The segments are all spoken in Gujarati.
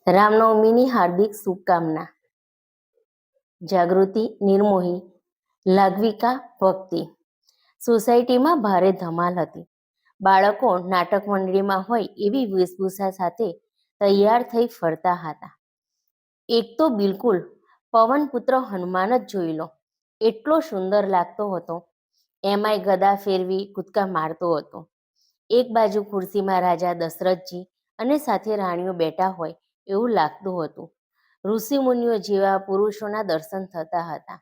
રામનવમીની હાર્દિક શુભકામના. જાગૃતિ નિર્મોહી, લાઘવિકા ભક્તિ. સોસાયટીમાં ભારે ધમાલ હતી. બાળકો નાટક મંડળીમાં હોય એવી વેશભૂષા સાથે તૈયાર થઈ ફરતા હતા. એક તો બિલકુલ પવનપુત્ર હનુમાન જ જોઈ લો, એટલો સુંદર લાગતો હતો. એમાંય ગદા ફેરવી કૂદકા મારતો હતો. એક બાજુ ખુરશીમાં રાજા દશરથજી અને સાથે રાણીઓ બેઠા હોય એવું લાગતું હતું. ઋષિમુનિઓ જેવા પુરુષોના દર્શન થતા હતા.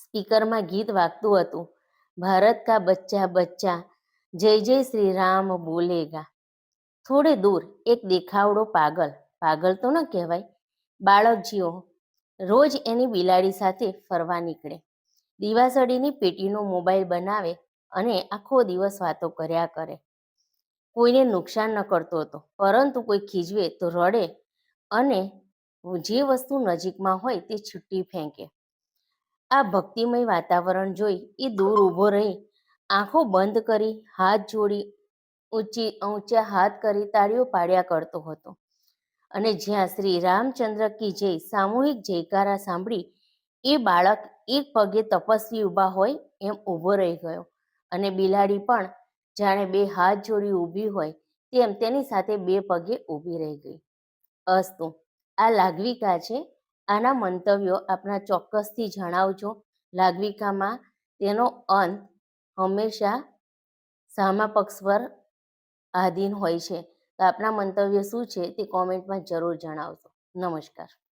સ્પીકરમાં ગીત વાગતું હતું, ભારત કા બચ્ચા બચ્ચા જય જય શ્રી રામ બોલેગા. થોડે દૂર એક દેખાવડો પાગલ તો ન કહેવાય, બાળકજીઓ રોજ એની બિલાડી સાથે ફરવા નીકળે, દીવાસળીની પેટીનો મોબાઈલ બનાવે અને આખો દિવસ વાતો કર્યા કરે. કોઈને નુકસાન ન કરતો હતો, પરંતુ કોઈ ખીજવે તો રડે અને જે વસ્તુ નજીકમાં હોય તે છૂટી ફેંકે. આ ભક્તિમય વાતાવરણ જોઈ એ દૂર ઊભો રહી, આંખો બંધ કરી, હાથ જોડી, ઊંચા હાથ કરી તાળીઓ પાડ્યા કરતો હતો. અને જ્યાં શ્રી રામચંદ્ર કી જય સામૂહિક જયકારા સાંભળી એ બાળક એક પગે તપસ્વી ઊભા હોય એમ ઊભો રહી ગયો, અને બિલાડી પણ જાણે બે હાથ જોડી ઊભી હોય તેમ તેની સાથે બે પગે ઊભી રહી ગઈ. અસ્તુ, આ લાઘવિકા છે. આના મંતવ્યો આપના ચોક્કસથી જણાવજો. લાઘવિકામાં તેનો અંત હંમેશા સામા પક્ષ પર આધીન હોય છે. તો આપના મંતવ્ય શું છે તે કોમેન્ટમાં જરૂર જણાવજો. નમસ્કાર.